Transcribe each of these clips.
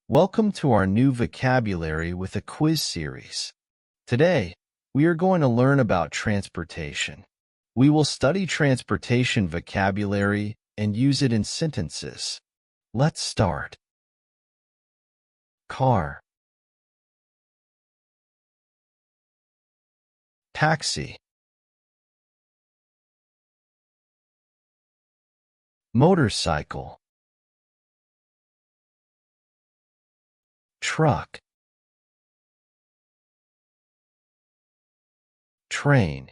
Welcome to our new vocabulary with a quiz series. Today, we are going to learn about transportation. We will study transportation vocabulary and use it in sentences. Let's start. Car, taxi, motorcycle, truck, train,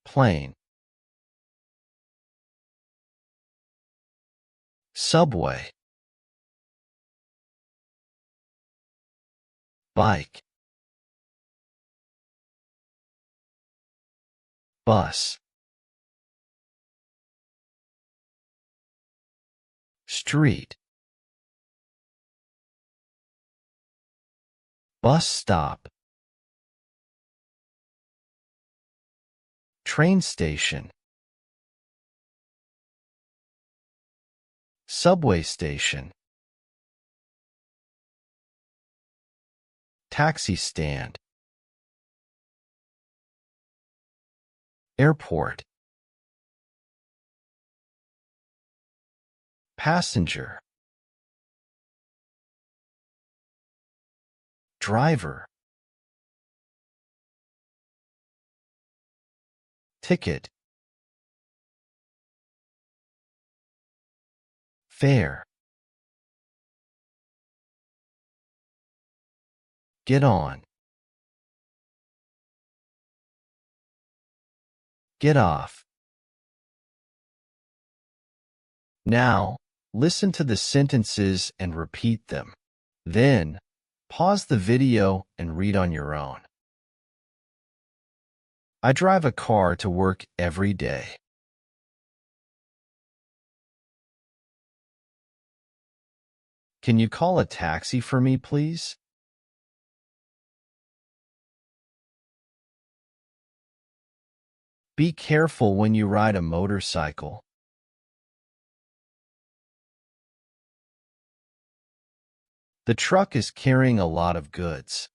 plane, subway, bike, bus, street, bus stop, train station, subway station, taxi stand, airport, passenger, driver, ticket, fare, get on, get off. Now, listen to the sentences and repeat them. Then, pause the video and read on your own. I drive a car to work every day. Can you call a taxi for me, please? Be careful when you ride a motorcycle. The truck is carrying a lot of goods.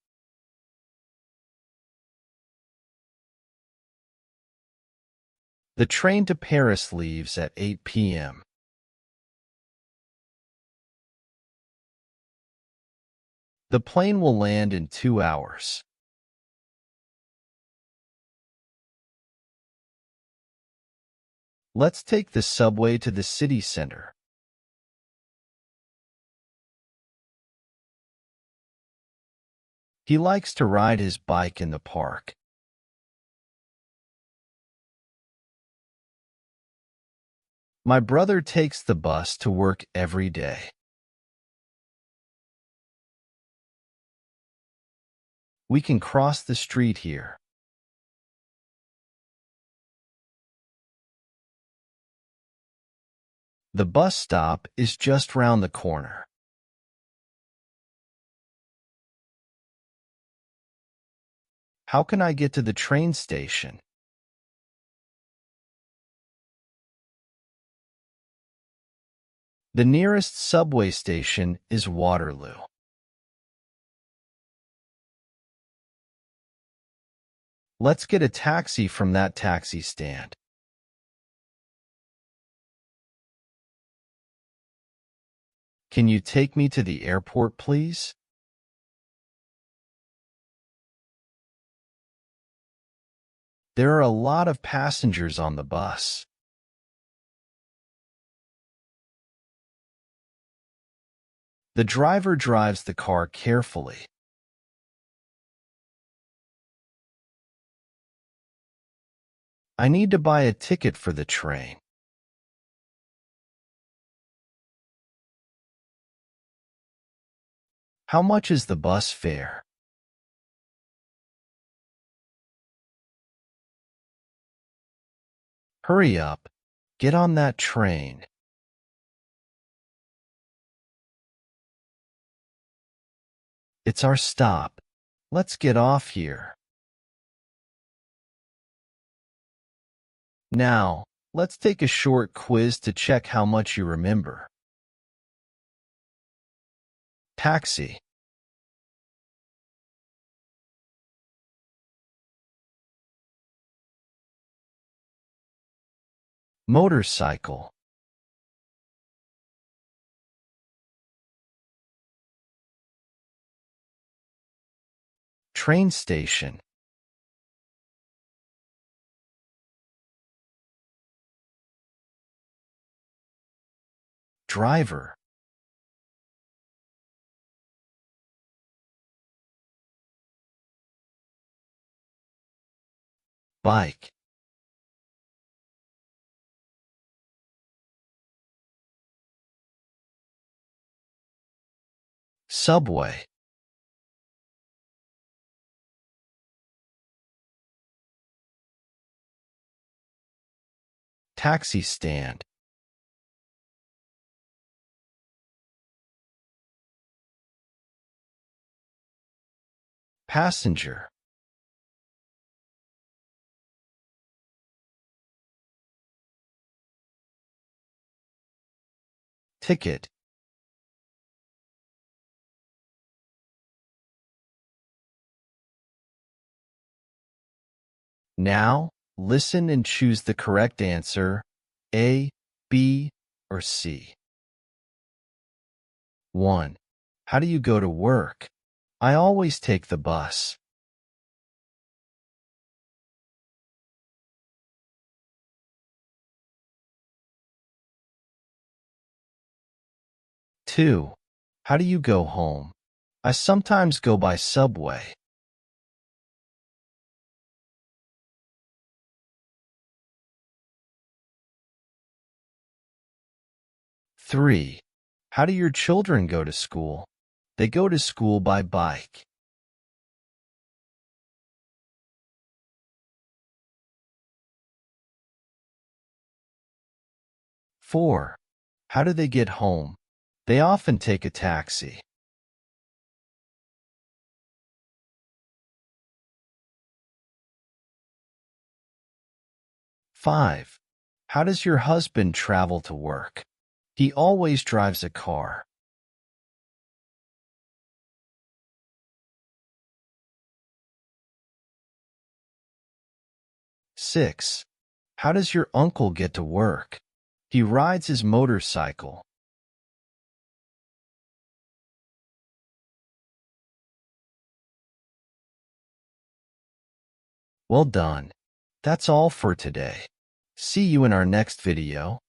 The train to Paris leaves at 8 p.m. The plane will land in 2 hours. Let's take the subway to the city center. He likes to ride his bike in the park. My brother takes the bus to work every day. We can cross the street here. The bus stop is just round the corner. How can I get to the train station? The nearest subway station is Waterloo. Let's get a taxi from that taxi stand. Can you take me to the airport, please? There are a lot of passengers on the bus. The driver drives the car carefully. I need to buy a ticket for the train. How much is the bus fare? Hurry up. Get on that train. It's our stop. Let's get off here. Now, Let's take a short quiz to check how much you remember. Taxi, motorcycle, train station, driver, bike, subway, taxi stand, passenger, ticket, Now, listen and choose the correct answer, A, B, or C. 1. How do you go to work? I always take the bus. 2. How do you go home? I sometimes go by subway. 3. How do your children go to school? They go to school by bike. 4. How do they get home? They often take a taxi. 5. How does your husband travel to work? He always drives a car. 6. How does your uncle get to work? He rides his motorcycle. 'Well done. That's all for today. See you in our next video.